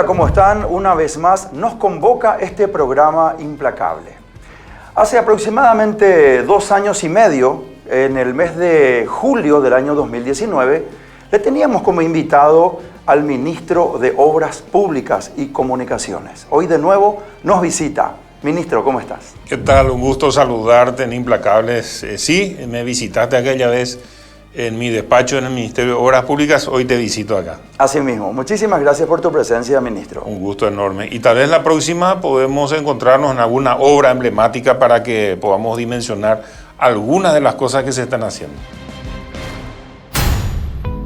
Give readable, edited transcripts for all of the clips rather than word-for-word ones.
Hola, ¿cómo están? Una vez más nos convoca este programa implacable. Hace aproximadamente 2 años y medio, en el mes de julio del año 2019, le teníamos como invitado al ministro de Obras Públicas y Comunicaciones. Hoy de nuevo nos visita. Ministro, ¿cómo estás? ¿Qué tal? Un gusto saludarte en Implacables. Sí, me visitaste aquella vez en mi despacho en el Ministerio de Obras Públicas, hoy te visito acá. Así mismo. Muchísimas gracias por tu presencia, ministro. Un gusto enorme. Y tal vez la próxima podemos encontrarnos en alguna obra emblemática para que podamos dimensionar algunas de las cosas que se están haciendo.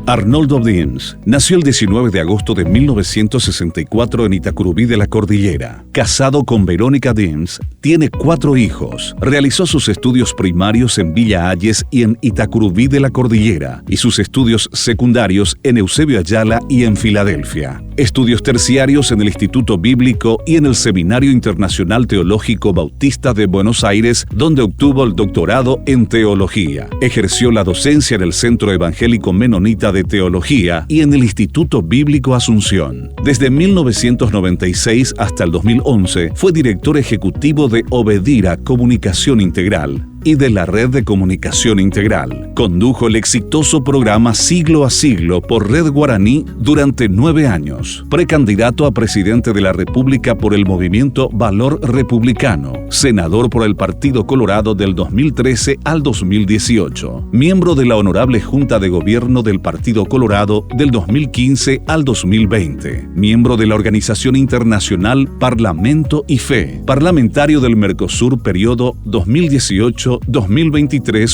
Arnoldo Dins nació el 19 de agosto de 1964 en Itacurubí de la Cordillera. Casado con Verónica Dins, tiene 4 hijos. Realizó sus estudios primarios en Villa Ayes y en Itacurubí de la Cordillera, y sus estudios secundarios en Eusebio Ayala y en Filadelfia. Estudios terciarios en el Instituto Bíblico y en el Seminario Internacional Teológico Bautista de Buenos Aires, donde obtuvo el doctorado en teología. Ejerció la docencia en el Centro Evangélico Menonita de Teología y en el Instituto Bíblico Asunción. Desde 1996 hasta el 2011 fue director ejecutivo de Obedira Comunicación Integral y de la Red de Comunicación Integral. Condujo el exitoso programa Siglo a Siglo por Red Guaraní durante 9 años. Precandidato a presidente de la República por el movimiento Valor Republicano. Senador por el Partido Colorado del 2013 al 2018. Miembro de la Honorable Junta de Gobierno del Partido Colorado del 2015 al 2020. Miembro de la Organización Internacional Parlamento y Fe. Parlamentario del Mercosur periodo 2018-2023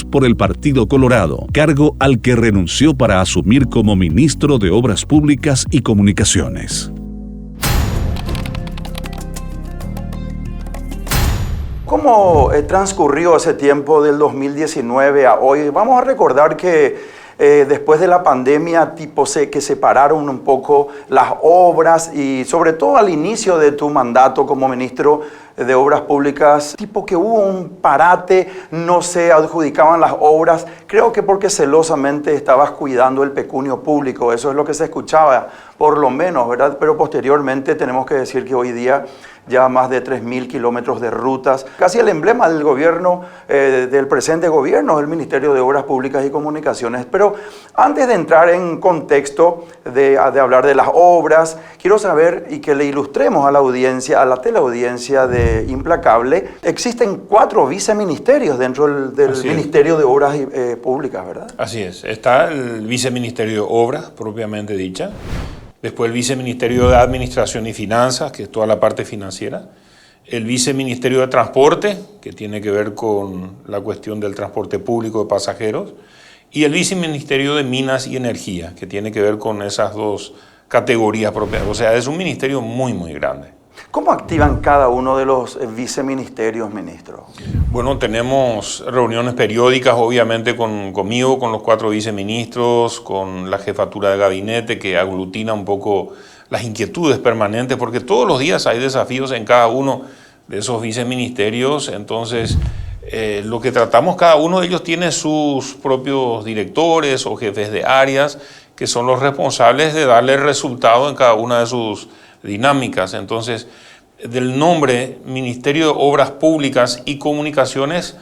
por el Partido Colorado, cargo al que renunció para asumir como ministro de Obras Públicas y Comunicaciones. ¿Cómo transcurrió ese tiempo del 2019 a hoy? Vamos a recordar que después de la pandemia, que separaron un poco las obras y sobre todo al inicio de tu mandato como ministro de Obras Públicas, que hubo un parate, no se adjudicaban las obras, creo que porque celosamente estabas cuidando el pecunio público, eso es lo que se escuchaba, por lo menos, ¿verdad? Pero posteriormente tenemos que decir que hoy día ya más de 3.000 kilómetros de rutas, casi el emblema del gobierno, del presente gobierno, el Ministerio de Obras Públicas y Comunicaciones. Pero antes de entrar en contexto de hablar de las obras, quiero saber y que le ilustremos a la audiencia, a la teleaudiencia de Implacable, existen 4 viceministerios dentro del Ministerio de Obras Públicas, ¿verdad? Así es. Está el Viceministerio de Obras, propiamente dicha. Después el Viceministerio de Administración y Finanzas, que es toda la parte financiera. El Viceministerio de Transporte, que tiene que ver con la cuestión del transporte público de pasajeros. Y el Viceministerio de Minas y Energía, que tiene que ver con esas 2 categorías propias. O sea, es un ministerio muy, muy grande. ¿Cómo activan cada uno de los viceministerios, ministro? Bueno, tenemos reuniones periódicas, obviamente, conmigo, con los 4 viceministros, con la jefatura de gabinete, que aglutina un poco las inquietudes permanentes, porque todos los días hay desafíos en cada uno de esos viceministerios. Entonces, lo que tratamos, cada uno de ellos tiene sus propios directores o jefes de áreas, que son los responsables de darle resultado en cada una de sus dinámicas. Entonces, del nombre Ministerio de Obras Públicas y Comunicaciones,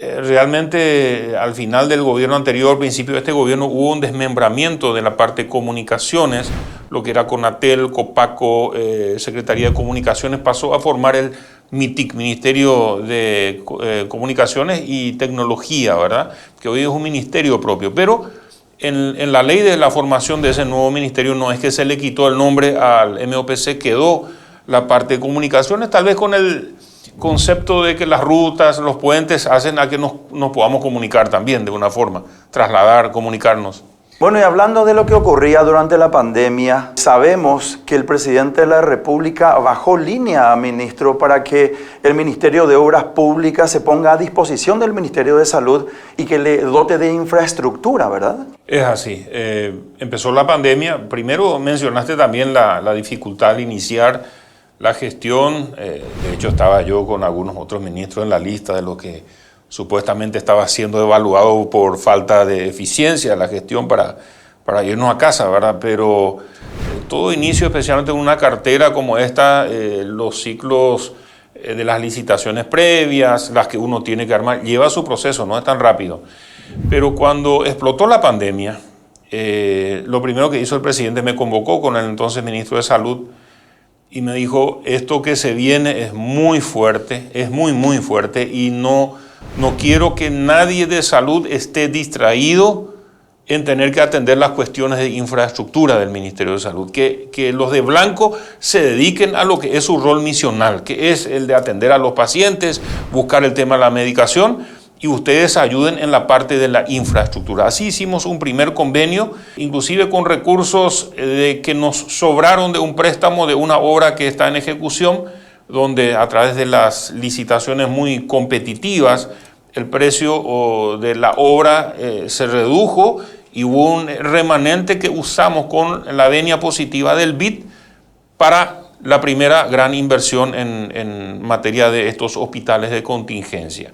realmente al final del gobierno anterior, principio de este gobierno, hubo un desmembramiento de la parte de comunicaciones, lo que era CONATEL, COPACO, Secretaría de Comunicaciones, pasó a formar el MITIC, Ministerio de Comunicaciones y Tecnología, ¿verdad? Que hoy es un ministerio propio, pero en la ley de la formación de ese nuevo ministerio no es que se le quitó el nombre al MOPC, quedó la parte de comunicaciones, tal vez con el concepto de que las rutas, los puentes hacen a que nos podamos comunicar también de una forma, trasladar, comunicarnos. Bueno, y hablando de lo que ocurría durante la pandemia, sabemos que el presidente de la República bajó línea, ministro, para que el Ministerio de Obras Públicas se ponga a disposición del Ministerio de Salud y que le dote de infraestructura, ¿verdad? Es así. Empezó la pandemia. Primero mencionaste también la dificultad de iniciar la gestión. De hecho, estaba yo con algunos otros ministros en la lista de lo que supuestamente estaba siendo evaluado por falta de eficiencia de la gestión para irnos a casa, ¿verdad? Pero todo inicio, especialmente en una cartera como esta, los ciclos de las licitaciones previas, las que uno tiene que armar, lleva su proceso, no es tan rápido. Pero cuando explotó la pandemia, lo primero que hizo el presidente, me convocó con el entonces ministro de Salud y me dijo, esto que se viene es muy fuerte, es muy, muy fuerte, y no quiero que nadie de salud esté distraído en tener que atender las cuestiones de infraestructura del Ministerio de Salud, que los de blanco se dediquen a lo que es su rol misional, que es el de atender a los pacientes, buscar el tema de la medicación, y ustedes ayuden en la parte de la infraestructura. Así hicimos un primer convenio, inclusive con recursos que nos sobraron de un préstamo de una obra que está en ejecución, donde a través de las licitaciones muy competitivas, el precio de la obra se redujo y hubo un remanente que usamos con la venia positiva del BID para la primera gran inversión en materia de estos hospitales de contingencia.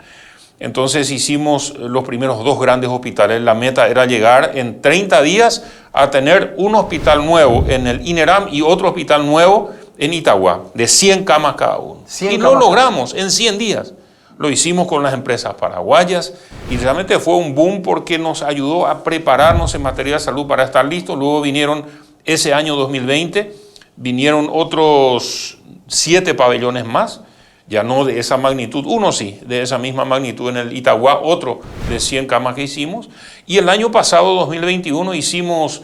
Entonces hicimos los primeros 2 grandes hospitales. La meta era llegar en 30 días a tener un hospital nuevo en el INERAM y otro hospital nuevo en Itagua, de 100 camas cada uno. Y lo logramos en 100 días. Lo hicimos con las empresas paraguayas y realmente fue un boom porque nos ayudó a prepararnos en materia de salud para estar listos. Luego vinieron ese año 2020, vinieron otros 7 pabellones más, ya no de esa magnitud, uno sí, de esa misma magnitud en el Itagua, otro de 100 camas que hicimos. Y el año pasado, 2021, hicimos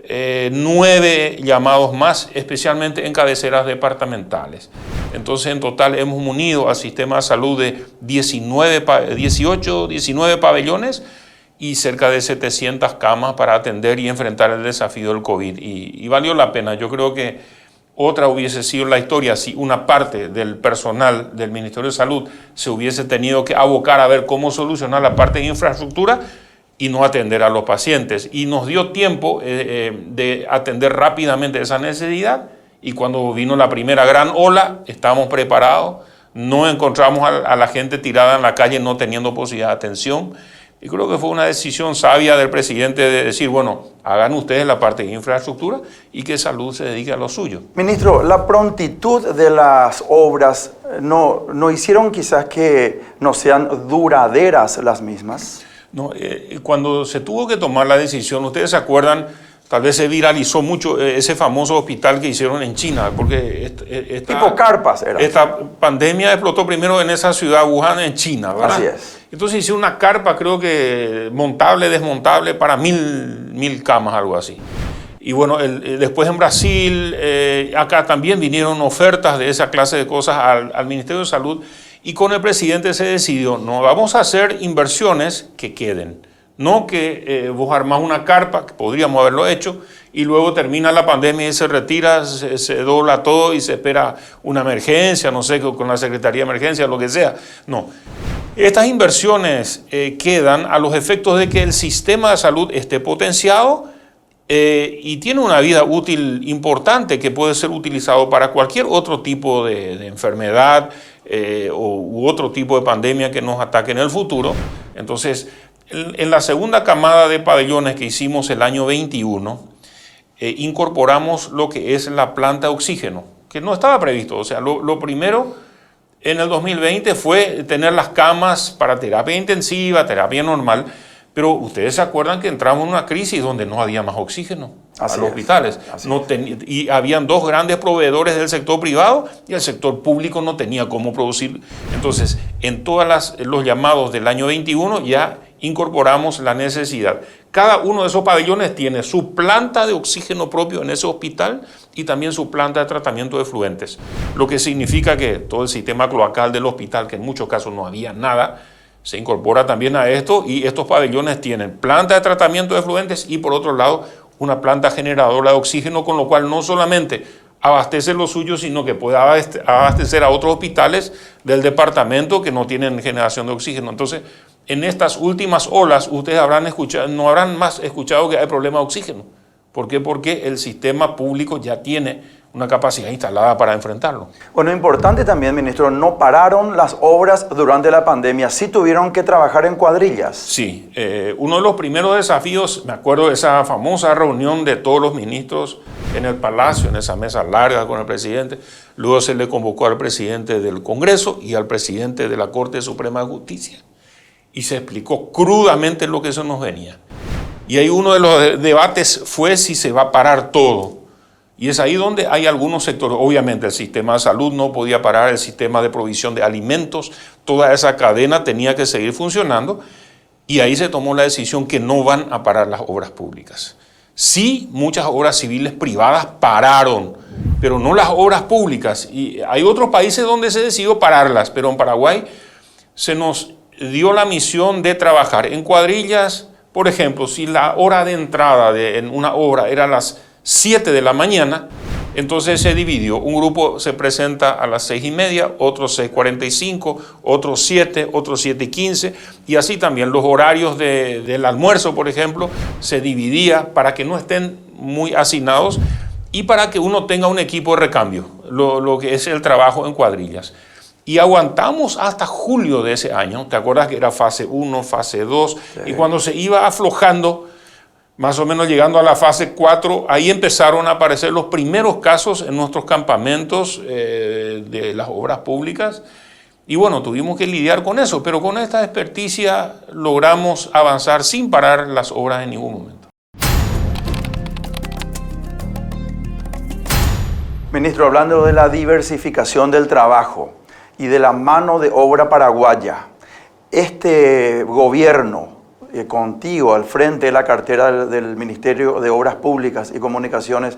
9 llamados más, especialmente en cabeceras departamentales. Entonces, en total hemos unido al sistema de salud de 19 pabellones y cerca de 700 camas para atender y enfrentar el desafío del COVID. Y valió la pena. Yo creo que otra hubiese sido la historia si una parte del personal del Ministerio de Salud se hubiese tenido que abocar a ver cómo solucionar la parte de infraestructura y no atender a los pacientes. Y nos dio tiempo de atender rápidamente esa necesidad, y cuando vino la primera gran ola, estábamos preparados, no encontramos a la gente tirada en la calle no teniendo posibilidad de atención. Y creo que fue una decisión sabia del presidente de decir, bueno, hagan ustedes la parte de infraestructura y que salud se dedique a lo suyo. Ministro, la prontitud de las obras no hicieron quizás que no sean duraderas las mismas. No, cuando se tuvo que tomar la decisión, ustedes se acuerdan, tal vez se viralizó mucho ese famoso hospital que hicieron en China, porque tipo carpas era. Esta pandemia explotó primero en esa ciudad, Wuhan, en China, ¿verdad? Así es. Entonces hicieron una carpa, creo que montable, desmontable, para 1000 camas, algo así. Y bueno, después en Brasil, acá también vinieron ofertas de esa clase de cosas al Ministerio de Salud, y con el presidente se decidió, no, vamos a hacer inversiones que queden. No que vos armás una carpa, que podríamos haberlo hecho, y luego termina la pandemia y se retira, se dobla todo y se espera una emergencia, no sé, con la Secretaría de Emergencia, lo que sea. No. Estas inversiones quedan a los efectos de que el sistema de salud esté potenciado y tiene una vida útil importante que puede ser utilizado para cualquier otro tipo de enfermedad u otro tipo de pandemia que nos ataque en el futuro. Entonces, en la segunda camada de pabellones que hicimos el año 21, incorporamos lo que es la planta de oxígeno, que no estaba previsto. O sea, lo primero en el 2020 fue tener las camas para terapia intensiva, terapia normal, pero ustedes se acuerdan que entramos en una crisis donde no había más oxígeno a los hospitales. Y habían 2 grandes proveedores del sector privado y el sector público no tenía cómo producir. Entonces, en todos los llamados del año 21 ya incorporamos la necesidad. Cada uno de esos pabellones tiene su planta de oxígeno propio en ese hospital y también su planta de tratamiento de efluentes, lo que significa que todo el sistema cloacal del hospital, que en muchos casos no había nada, se incorpora también a esto, y estos pabellones tienen planta de tratamiento de efluentes y por otro lado una planta generadora de oxígeno, con lo cual no solamente abastece lo suyo, sino que puede abastecer a otros hospitales del departamento que no tienen generación de oxígeno. Entonces, en estas últimas olas, ustedes no habrán más escuchado que hay problema de oxígeno. ¿Por qué? Porque el sistema público ya tiene una capacidad instalada para enfrentarlo. Bueno, importante también, ministro, no pararon las obras durante la pandemia, sí tuvieron que trabajar en cuadrillas. Sí, uno de los primeros desafíos, me acuerdo de esa famosa reunión de todos los ministros en el Palacio, en esa mesa larga con el presidente. Luego se le convocó al presidente del Congreso y al presidente de la Corte Suprema de Justicia y se explicó crudamente lo que eso nos venía. Y ahí uno de los debates fue si se va a parar todo. Y es ahí donde hay algunos sectores, obviamente el sistema de salud no podía parar, el sistema de provisión de alimentos, toda esa cadena tenía que seguir funcionando y ahí se tomó la decisión que no van a parar las obras públicas. Sí, muchas obras civiles privadas pararon, pero no las obras públicas. Y hay otros países donde se decidió pararlas, pero en Paraguay se nos dio la misión de trabajar en cuadrillas. Por ejemplo, si la hora de entrada en una obra era las 7 de la mañana, entonces se dividió. Un grupo se presenta a las 6:30, otros 6:45, otros 7, otros 7:15, y así también los horarios del almuerzo, por ejemplo, se dividía para que no estén muy hacinados y para que uno tenga un equipo de recambio, lo que es el trabajo en cuadrillas. Y aguantamos hasta julio de ese año. ¿Te acuerdas que era fase 1, fase 2? Sí. Y cuando se iba aflojando, más o menos llegando a la fase 4, ahí empezaron a aparecer los primeros casos en nuestros campamentos de las obras públicas. Y bueno, tuvimos que lidiar con eso, pero con esta experticia logramos avanzar sin parar las obras en ningún momento. Ministro, hablando de la diversificación del trabajo y de la mano de obra paraguaya, este gobierno, contigo al frente de la cartera del Ministerio de Obras Públicas y Comunicaciones,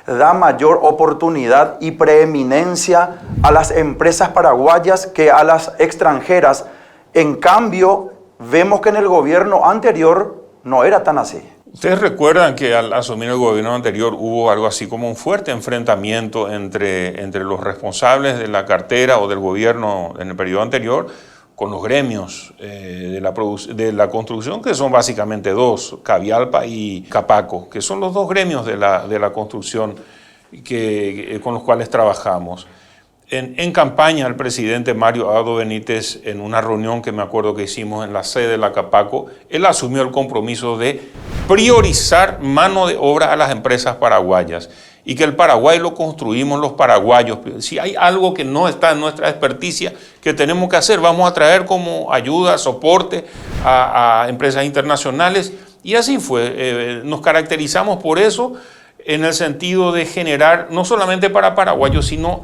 da mayor oportunidad y preeminencia a las empresas paraguayas que a las extranjeras. En cambio, vemos que en el gobierno anterior no era tan así. Ustedes recuerdan que al asumir el gobierno anterior hubo algo así como un fuerte enfrentamiento entre los responsables de la cartera o del gobierno en el periodo anterior con los gremios de la construcción, que son básicamente dos, Cavialpa y Capaco, que son los dos gremios de la construcción con los cuales trabajamos. En campaña, el presidente Mario Abdo Benítez, en una reunión que me acuerdo que hicimos en la sede de la Capaco, él asumió el compromiso de priorizar mano de obra a las empresas paraguayas y que el Paraguay lo construimos los paraguayos. Si hay algo que no está en nuestra experticia que tenemos que hacer, vamos a traer como ayuda, soporte a empresas internacionales. Y así fue. Nos caracterizamos por eso en el sentido de generar, no solamente para paraguayos, sino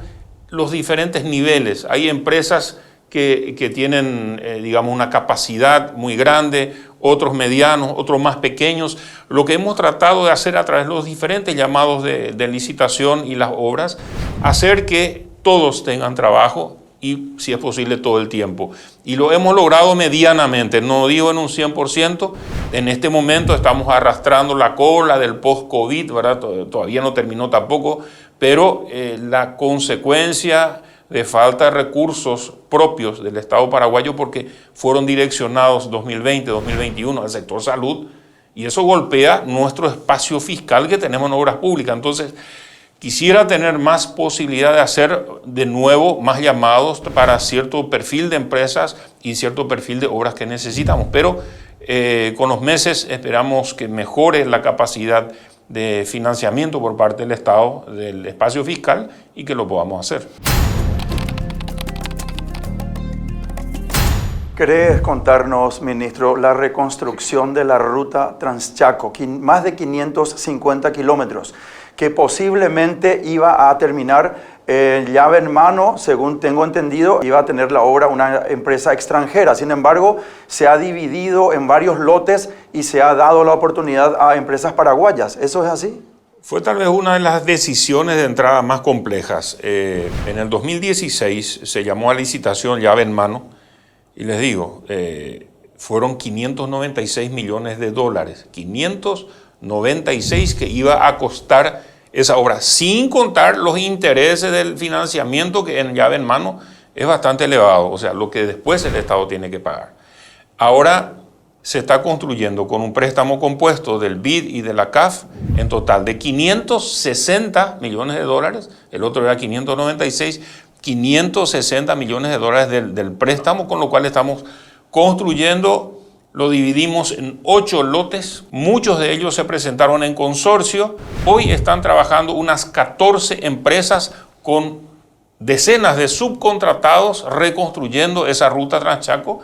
los diferentes niveles. Hay empresas que tienen, digamos, una capacidad muy grande, otros medianos, otros más pequeños. Lo que hemos tratado de hacer a través de los diferentes llamados de licitación y las obras, hacer que todos tengan trabajo y, si es posible, todo el tiempo. Y lo hemos logrado medianamente, no digo en un 100%. En este momento estamos arrastrando la cola del post-COVID, ¿verdad? Todavía no terminó tampoco, pero la consecuencia de falta de recursos propios del Estado paraguayo, porque fueron direccionados 2020, 2021 al sector salud, y eso golpea nuestro espacio fiscal que tenemos en obras públicas. Entonces, quisiera tener más posibilidad de hacer de nuevo más llamados para cierto perfil de empresas y cierto perfil de obras que necesitamos, pero con los meses esperamos que mejore la capacidad de financiamiento por parte del Estado del espacio fiscal y que lo podamos hacer. ¿Querés contarnos, ministro, la reconstrucción de la ruta Transchaco, más de 550 kilómetros, que posiblemente iba a terminar llave en mano, según tengo entendido, iba a tener la obra una empresa extranjera? Sin embargo, se ha dividido en varios lotes y se ha dado la oportunidad a empresas paraguayas. ¿Eso es así? Fue tal vez una de las decisiones de entrada más complejas. En el 2016 se llamó a licitación llave en mano. Y les digo, fueron 596 millones de dólares, 596 que iba a costar esa obra, sin contar los intereses del financiamiento que en llave en mano es bastante elevado, o sea, lo que después el Estado tiene que pagar. Ahora se está construyendo con un préstamo compuesto del BID y de la CAF en total de 560 millones de dólares, el otro era 596, 560 millones de dólares del préstamo, con lo cual estamos construyendo. Lo dividimos en 8 lotes, muchos de ellos se presentaron en consorcio. Hoy están trabajando unas 14 empresas con decenas de subcontratados reconstruyendo esa ruta Transchaco.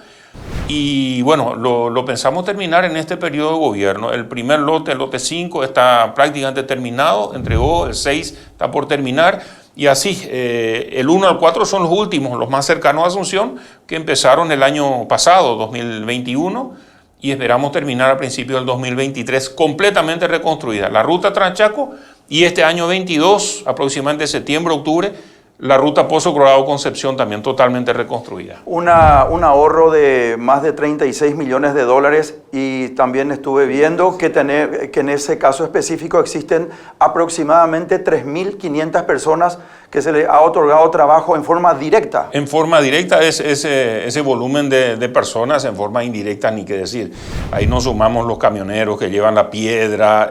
Y bueno, lo pensamos terminar en este periodo de gobierno. El primer lote, el lote 5, está prácticamente terminado, entregó, el 6 está por terminar. Y así, el 1 al 4 son los últimos, los más cercanos a Asunción, que empezaron el año pasado, 2021, y esperamos terminar a principios del 2023 completamente reconstruida. La ruta Transchaco y este año 22, aproximadamente septiembre, octubre, la ruta Pozo Colorado-Concepción también totalmente reconstruida. Un ahorro de más de 36 millones de dólares, y también estuve viendo que en ese caso específico existen aproximadamente 3.500 personas que se les ha otorgado trabajo en forma directa. En forma directa es ese volumen de personas, en forma indirecta ni qué decir. Ahí nos sumamos los camioneros que llevan la piedra,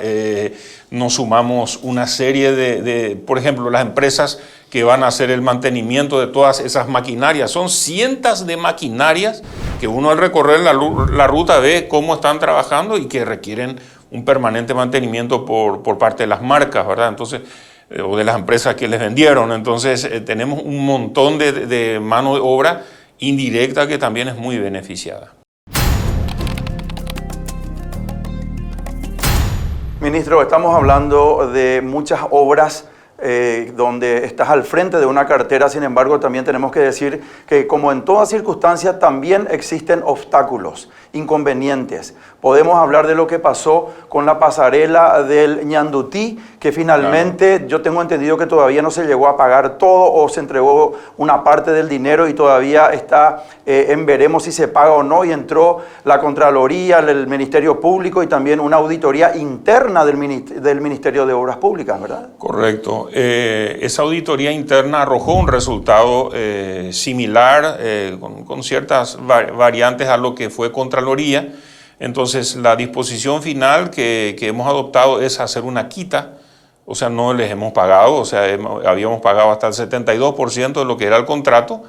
nos sumamos una serie de, por ejemplo, las empresas que van a hacer el mantenimiento de todas esas maquinarias. Son cientos de maquinarias que uno al recorrer la ruta ve cómo están trabajando y que requieren un permanente mantenimiento por parte de las marcas, ¿verdad? Entonces, o de las empresas que les vendieron. Entonces, tenemos un montón de mano de obra indirecta que también es muy beneficiada. Ministro, estamos hablando de muchas obras donde estás al frente de una cartera. Sin embargo, también tenemos que decir que, como en toda circunstancia, también existen obstáculos, inconvenientes. Podemos hablar de lo que pasó con la pasarela del Ñandutí, que finalmente, claro, yo tengo entendido que todavía no se llegó a pagar todo, o se entregó una parte del dinero y todavía está en veremos si se paga o no, y entró la Contraloría, el Ministerio Público y también una auditoría interna del Ministerio de Obras Públicas, ¿verdad? Correcto. Esa auditoría interna arrojó un resultado similar, con ciertas variantes a lo que fue Contraloría. Entonces, la disposición final que hemos adoptado es hacer una quita, o sea, no les hemos pagado, o sea, habíamos pagado hasta el 72% de lo que era el contrato.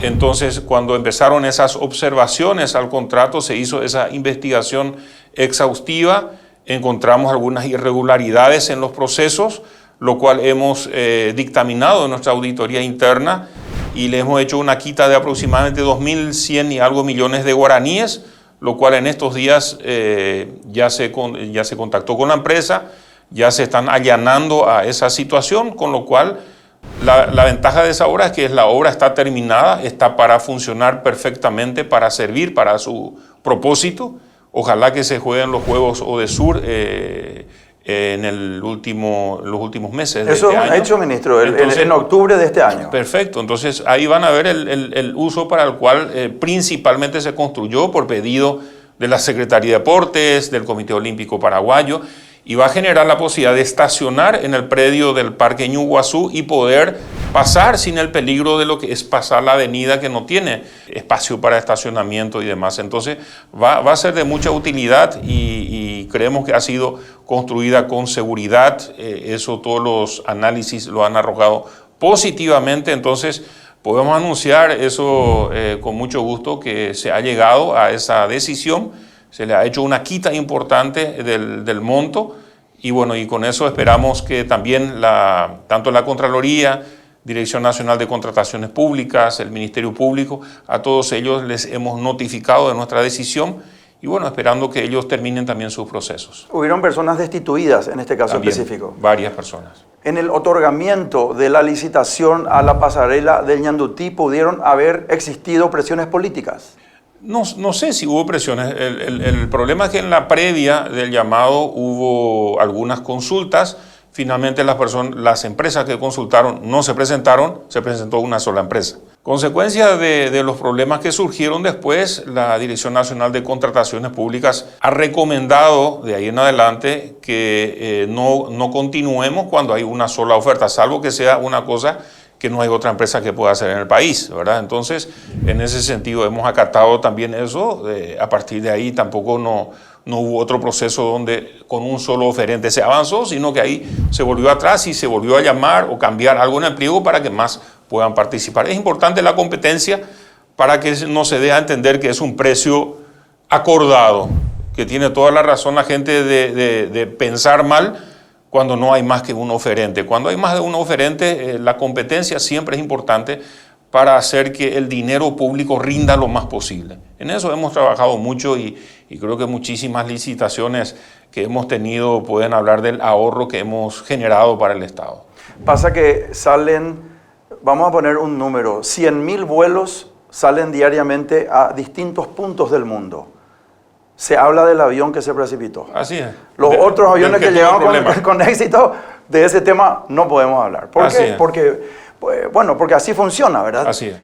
Entonces, cuando empezaron esas observaciones al contrato, se hizo esa investigación exhaustiva, encontramos algunas irregularidades en los procesos, lo cual hemos dictaminado en nuestra auditoría interna, y le hemos hecho una quita de aproximadamente 2.100 y algo millones de guaraníes, lo cual en estos días ya se contactó con la empresa, ya se están allanando a esa situación, con lo cual la ventaja de esa obra es que la obra está terminada, está para funcionar perfectamente, para servir para su propósito. Ojalá que se jueguen los Juegos ODESUR en los últimos meses de Eso este año. ha hecho, ministro, Entonces, en octubre de este año. Perfecto, entonces ahí van a ver el uso para el cual principalmente se construyó por pedido de la Secretaría de Deportes, del Comité Olímpico Paraguayo, y va a generar la posibilidad de estacionar en el predio del Parque Ñuguazú y poder pasar sin el peligro de lo que es pasar la avenida, que no tiene espacio para estacionamiento y demás. Entonces va a ser de mucha utilidad, y creemos que ha sido construida con seguridad. Eso todos los análisis lo han arrojado positivamente. Entonces podemos anunciar eso con mucho gusto, que se ha llegado a esa decisión. Se le ha hecho una quita importante del monto, y bueno, y con eso esperamos que también tanto la Contraloría, Dirección Nacional de Contrataciones Públicas, el Ministerio Público, a todos ellos les hemos notificado de nuestra decisión, y bueno, esperando que ellos terminen también sus procesos. Hubieron personas destituidas en este caso también, específico. Varias personas. En el otorgamiento de la licitación a la pasarela del Ñandutí, ¿pudieron haber existido presiones políticas? No sé si hubo presiones. El problema es que en la previa del llamado hubo algunas consultas. Finalmente las empresas que consultaron no se presentaron, se presentó una sola empresa. Consecuencia de los problemas que surgieron después, la Dirección Nacional de Contrataciones Públicas ha recomendado de ahí en adelante que no continuemos cuando hay una sola oferta, salvo que sea una cosa que no hay otra empresa que pueda hacer en el país, ¿verdad? Entonces, en ese sentido hemos acatado también eso. A partir de ahí tampoco no hubo otro proceso donde con un solo oferente se avanzó, sino que ahí se volvió atrás y se volvió a llamar o cambiar algo en el pliego para que más puedan participar. Es importante la competencia para que no se dé a entender que es un precio acordado, que tiene toda la razón la gente de pensar mal cuando no hay más que un oferente. Cuando hay más de un oferente, la competencia siempre es importante para hacer que el dinero público rinda lo más posible. En eso hemos trabajado mucho y creo que muchísimas licitaciones que hemos tenido pueden hablar del ahorro que hemos generado para el Estado. Pasa que salen, vamos a poner un número, 100.000 vuelos salen diariamente a distintos puntos del mundo. Se habla del avión que se precipitó. Así es. Los otros aviones que llegaron con éxito, de ese tema no podemos hablar. ¿Por qué? Porque, bueno, porque así funciona, ¿verdad? Así es.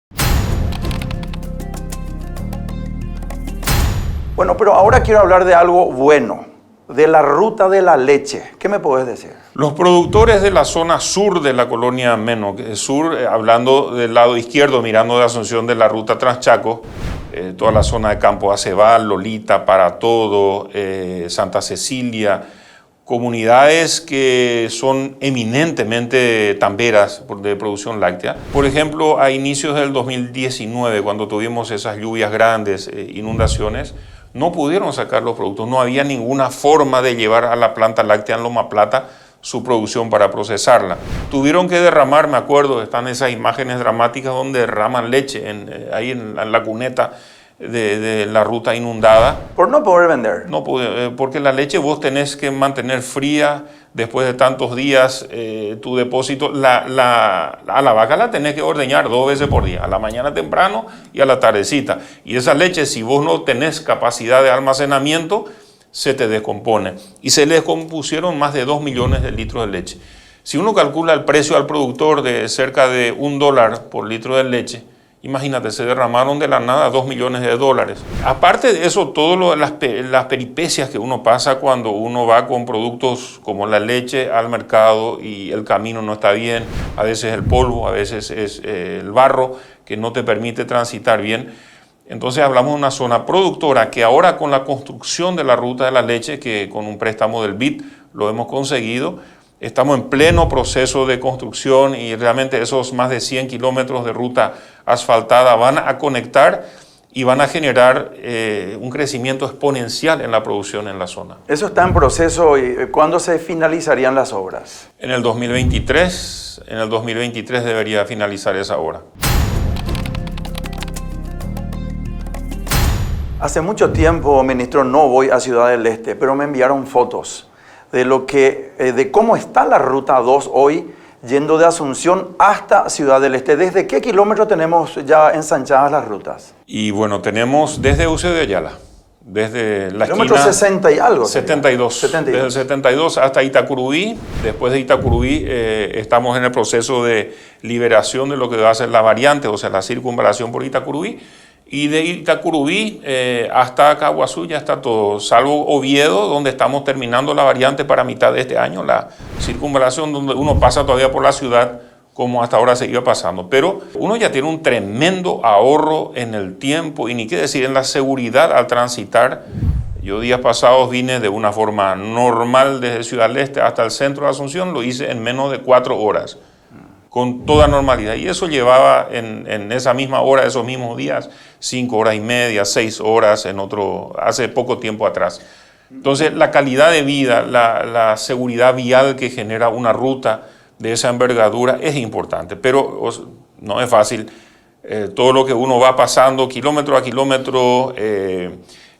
Bueno, pero ahora quiero hablar de algo bueno, de la ruta de la leche. ¿Qué me puedes decir? Los productores de la zona sur de la colonia Meno, sur, hablando del lado izquierdo, mirando de Asunción de la ruta Transchaco, toda la zona de Campo Acebal, Lolita, Para Todo, Santa Cecilia, comunidades que son eminentemente tamberas de producción láctea. Por ejemplo, a inicios del 2019, cuando tuvimos esas lluvias grandes, inundaciones, no pudieron sacar los productos, no había ninguna forma de llevar a la planta láctea en Loma Plata su producción para procesarla. Tuvieron que derramar, me acuerdo, están esas imágenes dramáticas donde derraman leche ahí en la cuneta de la ruta inundada. Por no poder vender. No, porque la leche vos tenés que mantener fría después de tantos días tu depósito. A la vaca la tenés que ordeñar 2 veces por día, a la mañana temprano y a la tardecita. Y esa leche, si vos no tenés capacidad de almacenamiento, se te descompone. Y se le descompusieron más de 2 millones de litros de leche. Si uno calcula el precio al productor de cerca de $1 por litro de leche, imagínate, se derramaron de la nada 2 millones de dólares. Aparte de eso, todas las peripecias que uno pasa cuando uno va con productos como la leche al mercado y el camino no está bien, a veces el polvo, a veces es el barro que no te permite transitar bien. Entonces hablamos de una zona productora que ahora con la construcción de la ruta de la leche, que con un préstamo del BID lo hemos conseguido, estamos en pleno proceso de construcción y realmente esos más de 100 kilómetros de ruta asfaltada van a conectar y van a generar un crecimiento exponencial en la producción en la zona. Eso está en proceso. ¿Y cuándo se finalizarían las obras? En el 2023 debería finalizar esa obra. Hace mucho tiempo, ministro, no voy a Ciudad del Este, pero me enviaron fotos de cómo está la Ruta 2 hoy, yendo de Asunción hasta Ciudad del Este. ¿Desde qué kilómetro tenemos ya ensanchadas las rutas? Y bueno, tenemos desde Eusebio de Ayala, desde la kilómetro esquina... 60 y algo. 72. Desde el 72 hasta Itacurubí. Después de Itacurubí estamos en el proceso de liberación de lo que va a ser la variante, o sea, la circunvalación por Itacurubí. Y de Itacurubí hasta Caguazú ya está todo, salvo Oviedo, donde estamos terminando la variante para mitad de este año, la circunvalación donde uno pasa todavía por la ciudad como hasta ahora se iba pasando. Pero uno ya tiene un tremendo ahorro en el tiempo y ni qué decir en la seguridad al transitar. Yo días pasados vine de una forma normal desde Ciudad del Este hasta el centro de Asunción, lo hice en menos de 4 horas. Con toda normalidad. Y eso llevaba en esa misma hora, esos mismos días, 5 horas y media, 6 horas hace poco tiempo atrás. Entonces, la calidad de vida, la seguridad vial que genera una ruta de esa envergadura es importante, pero no es fácil. Todo lo que uno va pasando kilómetro a kilómetro,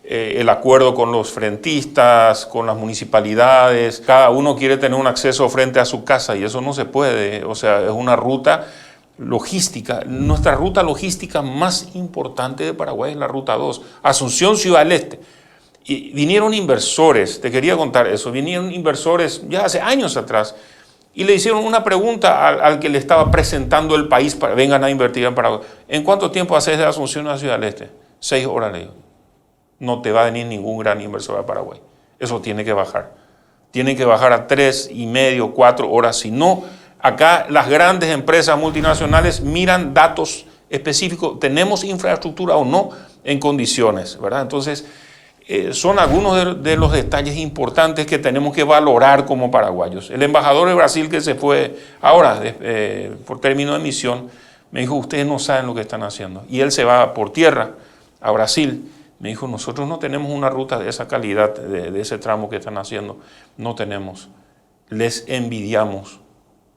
el acuerdo con los frentistas, con las municipalidades, cada uno quiere tener un acceso frente a su casa y eso no se puede, o sea, es una ruta logística. Nuestra ruta logística más importante de Paraguay es la Ruta 2, Asunción, Ciudad del Este. Y vinieron inversores, te quería contar eso, vinieron inversores ya hace años atrás y le hicieron una pregunta al que le estaba presentando el país para vengan a invertir en Paraguay. ¿En cuánto tiempo haces de Asunción a Ciudad del Este? 6 horas, le digo. No te va a venir ningún gran inversor a Paraguay. Eso tiene que bajar. Tiene que bajar a 3,5, 4 horas. Si no, Acá las grandes empresas multinacionales miran datos específicos, ¿tenemos infraestructura o no en condiciones, ¿verdad? Entonces, son algunos de los detalles importantes que tenemos que valorar como paraguayos. El embajador de Brasil que se fue ahora, por término de misión, me dijo, ustedes no saben lo que están haciendo. Y él se va por tierra a Brasil. Me dijo, nosotros no tenemos una ruta de esa calidad, de ese tramo que están haciendo. No tenemos. Les envidiamos.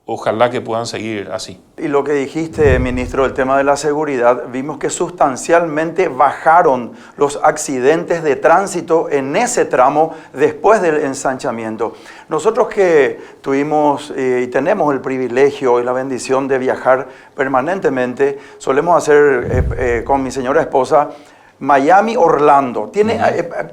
Ojalá que puedan seguir así. Y lo que dijiste, ministro, el tema de la seguridad, vimos que sustancialmente bajaron los accidentes de tránsito en ese tramo después del ensanchamiento. Nosotros que tuvimos y tenemos el privilegio y la bendición de viajar permanentemente, solemos hacer con mi señora esposa Miami-Orlando. Tiene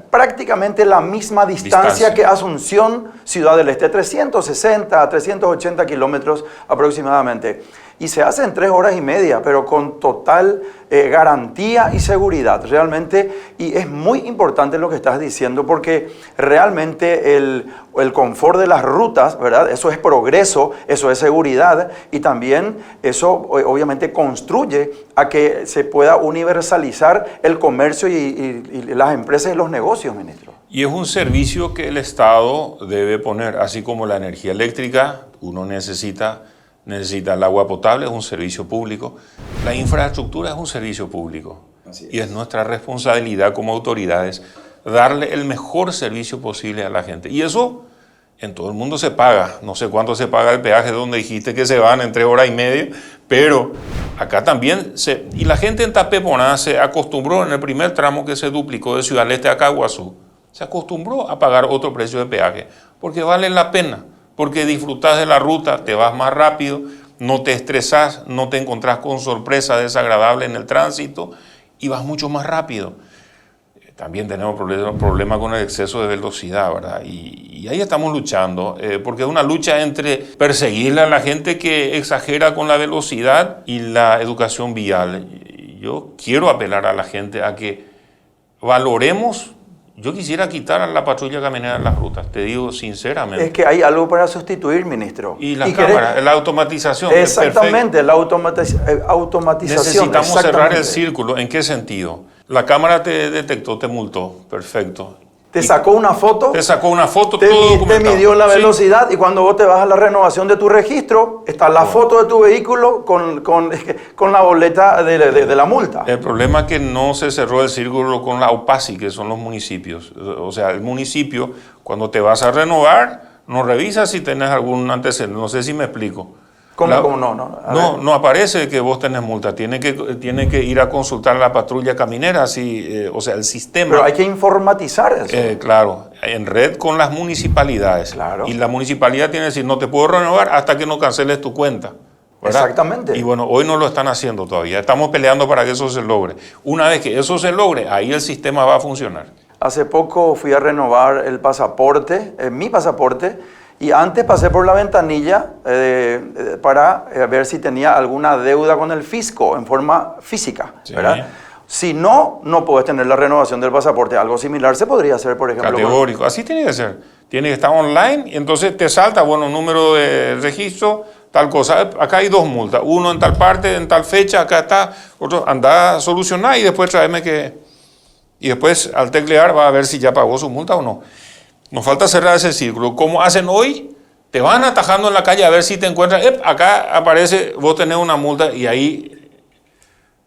prácticamente la misma distancia que Asunción, Ciudad del Este, 360, 380 kilómetros aproximadamente. Y se hace en 3 horas y media, pero con total garantía y seguridad, realmente. Y es muy importante lo que estás diciendo, porque realmente el confort de las rutas, ¿verdad? Eso es progreso, eso es seguridad, y también eso obviamente construye a que se pueda universalizar el comercio y las empresas y los negocios, ministro. Y es un servicio que el Estado debe poner, así como la energía eléctrica, uno necesita el agua potable, es un servicio público. La infraestructura es un servicio público. Y es nuestra responsabilidad como autoridades darle el mejor servicio posible a la gente. Y eso en todo el mundo se paga. No sé cuánto se paga el peaje donde dijiste que se van en 3 horas y media, pero acá también y la gente en Tapeponá se acostumbró en el primer tramo que se duplicó de Ciudad del Este a Caguazú. Se acostumbró a pagar otro precio de peaje porque vale la pena. Porque disfrutas de la ruta, te vas más rápido, no te estresás, no te encontrás con sorpresa desagradable en el tránsito y vas mucho más rápido. También tenemos problemas con el exceso de velocidad, ¿verdad? Y ahí estamos luchando, porque es una lucha entre perseguirle a la gente que exagera con la velocidad y la educación vial. Yo quiero apelar a la gente a que valoremos. Yo quisiera quitar a la patrulla caminera en las rutas, te digo sinceramente. Es que hay algo para sustituir, ministro. Y las cámaras, la automatización. Exactamente, la automatización. Necesitamos cerrar el círculo. ¿En qué sentido? La cámara te detectó, te multó, perfecto. Te sacó una foto. Te sacó una foto, todo documentado. Te midió la velocidad, sí. Y cuando vos te vas a la renovación de tu registro, está la foto de tu vehículo con la boleta de la multa. El problema es que no se cerró el círculo con la OPASI, que son los municipios. O sea, el municipio, cuando te vas a renovar, no revisa si tenés algún antecedente. No sé si me explico. ¿Cómo no? No aparece que vos tenés multa. Tiene que ir a consultar a la patrulla caminera, o sea, el sistema. Pero hay que informatizar eso. Claro, en red con las municipalidades. Claro. Y la municipalidad tiene que decir, no te puedo renovar hasta que no canceles tu cuenta, ¿verdad? Exactamente. Y bueno, hoy no lo están haciendo todavía. Estamos peleando para que eso se logre. Una vez que eso se logre, ahí el sistema va a funcionar. Hace poco fui a renovar el pasaporte, mi pasaporte. Y antes pasé por la ventanilla para ver si tenía alguna deuda con el fisco en forma física, sí. ¿Verdad? Si no, no puedes tener la renovación del pasaporte. Algo similar se podría hacer, por ejemplo. Categórico. Así tiene que ser. Tiene que estar online y entonces te salta, número de registro, tal cosa. Acá hay 2 multas. Uno en tal parte, en tal fecha, acá está. Otro, anda a solucionar y después tráeme que... Y después al teclear va a ver si ya pagó su multa o no. Nos falta cerrar ese círculo. ¿Cómo hacen hoy? Te van atajando en la calle a ver si te encuentran. Acá aparece, vos tenés una multa y ahí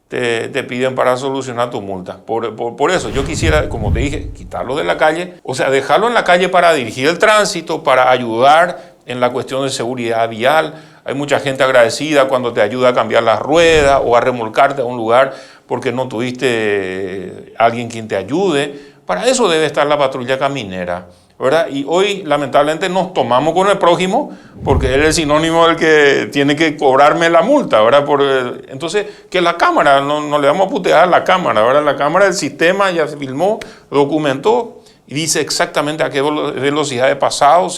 te piden para solucionar tu multa. Por eso yo quisiera, como te dije, quitarlo de la calle. O sea, dejarlo en la calle para dirigir el tránsito, para ayudar en la cuestión de seguridad vial. Hay mucha gente agradecida cuando te ayuda a cambiar las ruedas o a remolcarte a un lugar porque no tuviste alguien quien te ayude. Para eso debe estar la patrulla caminera, ¿verdad? Y hoy, lamentablemente, nos tomamos con el prójimo porque él es el sinónimo del que tiene que cobrarme la multa, ¿verdad? Entonces, que la cámara, no le vamos a putear a la cámara, ¿verdad? La cámara del sistema ya se filmó, documentó y dice exactamente a qué velocidad he pasado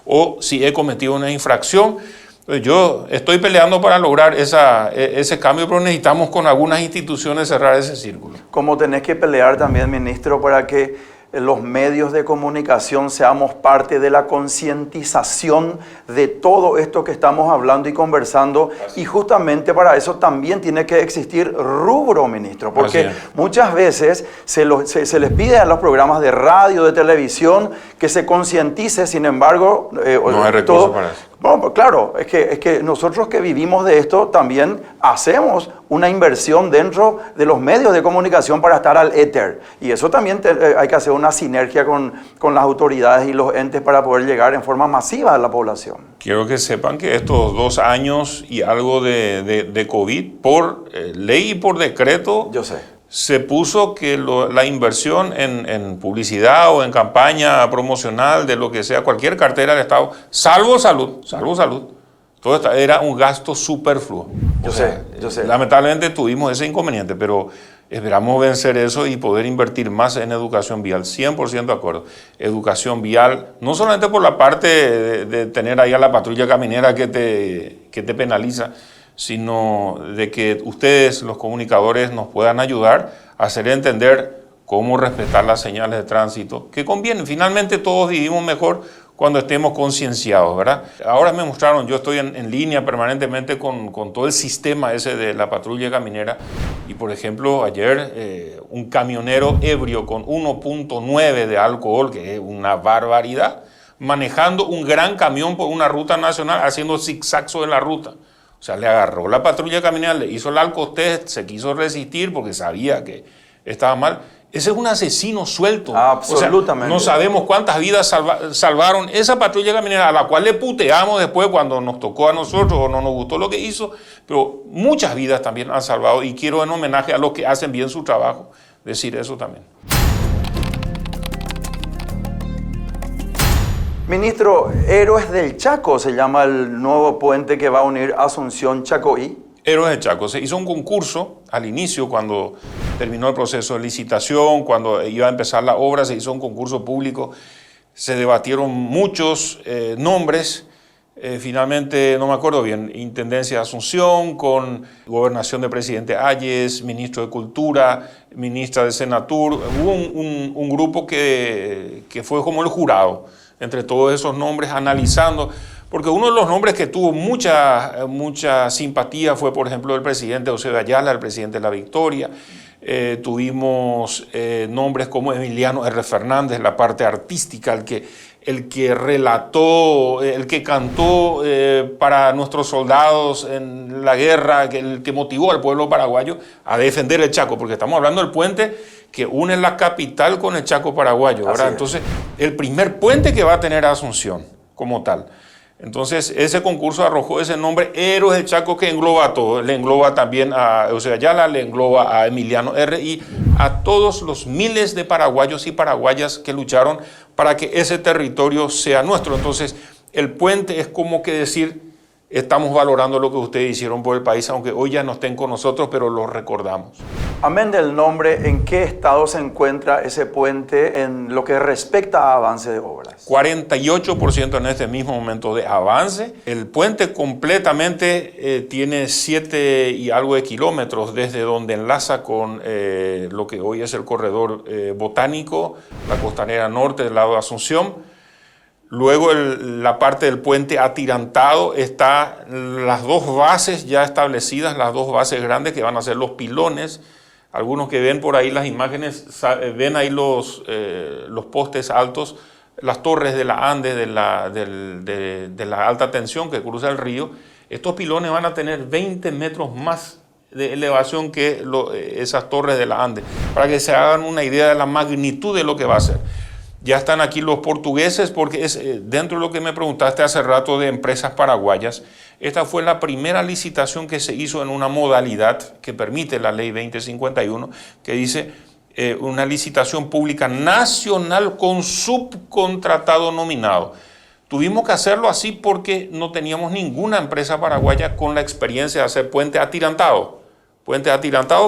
o si he cometido una infracción. Yo estoy peleando para lograr ese cambio, pero necesitamos con algunas instituciones cerrar ese círculo. Como tenés que pelear también, ministro, para que los medios de comunicación seamos parte de la concientización de todo esto que estamos hablando y conversando. Y justamente para eso también tiene que existir rubro, ministro, porque muchas veces se les pide a los programas de radio, de televisión, que se concientice, sin embargo... no hay recursos para eso. Bueno, pues claro, es que nosotros que vivimos de esto también hacemos una inversión dentro de los medios de comunicación para estar al éter. Y eso también hay que hacer una sinergia con las autoridades y los entes para poder llegar en forma masiva a la población. Quiero que sepan que estos 2 años y algo de COVID, por ley y por decreto, yo sé, se puso que la inversión en publicidad o en campaña promocional de lo que sea, cualquier cartera del Estado, salvo salud, todo esto era un gasto superfluo. Yo sé. Lamentablemente tuvimos ese inconveniente, pero esperamos vencer eso y poder invertir más en educación vial, 100% de acuerdo. Educación vial, no solamente por la parte de tener ahí a la patrulla caminera que te penaliza, sino de que ustedes, los comunicadores, nos puedan ayudar a hacer entender cómo respetar las señales de tránsito, que conviene. Finalmente todos vivimos mejor cuando estemos concienciados, ¿verdad? Ahora me mostraron, yo estoy en línea permanentemente con todo el sistema ese de la patrulla caminera, y por ejemplo, ayer un camionero ebrio con 1.9 de alcohol, que es una barbaridad, manejando un gran camión por una ruta nacional, haciendo zigzags en la ruta. O sea, le agarró la patrulla caminera, le hizo el alcotest, se quiso resistir porque sabía que estaba mal. Ese es un asesino suelto. Absolutamente. O sea, no sabemos cuántas vidas salvaron esa patrulla caminera, a la cual le puteamos después cuando nos tocó a nosotros o no nos gustó lo que hizo, pero muchas vidas también han salvado, y quiero, en homenaje a los que hacen bien su trabajo, decir eso también. Ministro, Héroes del Chaco se llama el nuevo puente que va a unir Asunción, Chacoí. Héroes del Chaco. Se hizo un concurso al inicio, cuando terminó el proceso de licitación, cuando iba a empezar la obra, se hizo un concurso público, se debatieron muchos nombres. Finalmente, no me acuerdo bien, Intendencia de Asunción, con Gobernación del Presidente Ayes, Ministro de Cultura, Ministra de Senatur. Hubo un grupo que fue como el jurado, entre todos esos nombres, analizando, porque uno de los nombres que tuvo mucha simpatía fue, por ejemplo, el presidente Eusebio Ayala, el presidente de La Victoria. Tuvimos nombres como Emiliano R. Fernández, la parte artística, el que relató, el que cantó para nuestros soldados en la guerra, el que motivó al pueblo paraguayo a defender el Chaco, porque estamos hablando del puente que une la capital con el Chaco paraguayo, ¿verdad? Entonces, el primer puente que va a tener Asunción como tal. Entonces, ese concurso arrojó ese nombre, Héroes del Chaco, que engloba a todo. Le engloba también a Eusebio Ayala, le engloba a Emiliano R. y a todos los miles de paraguayos y paraguayas que lucharon para que ese territorio sea nuestro. Entonces, el puente es como que decir, estamos valorando lo que ustedes hicieron por el país, aunque hoy ya no estén con nosotros, pero lo recordamos. Amén del nombre, ¿en qué estado se encuentra ese puente en lo que respecta a avance de obras? 48% en este mismo momento de avance. El puente completamente tiene 7 y algo de kilómetros desde donde enlaza con lo que hoy es el corredor botánico, la costanera norte del lado de Asunción. Luego la parte del puente atirantado está las 2 bases ya establecidas, las 2 bases grandes que van a ser los pilones. Algunos que ven por ahí las imágenes, ven ahí los postes altos, las torres de la Ande, de la alta tensión que cruza el río. Estos pilones van a tener 20 metros más de elevación que esas torres de la Ande, para que se hagan una idea de la magnitud de lo que va a ser. Ya están aquí los portugueses, porque es dentro de lo que me preguntaste hace rato de empresas paraguayas. Esta fue la primera licitación que se hizo en una modalidad que permite la ley 2051, que dice una licitación pública nacional con subcontratado nominado. Tuvimos que hacerlo así porque no teníamos ninguna empresa paraguaya con la experiencia de hacer puente atirantado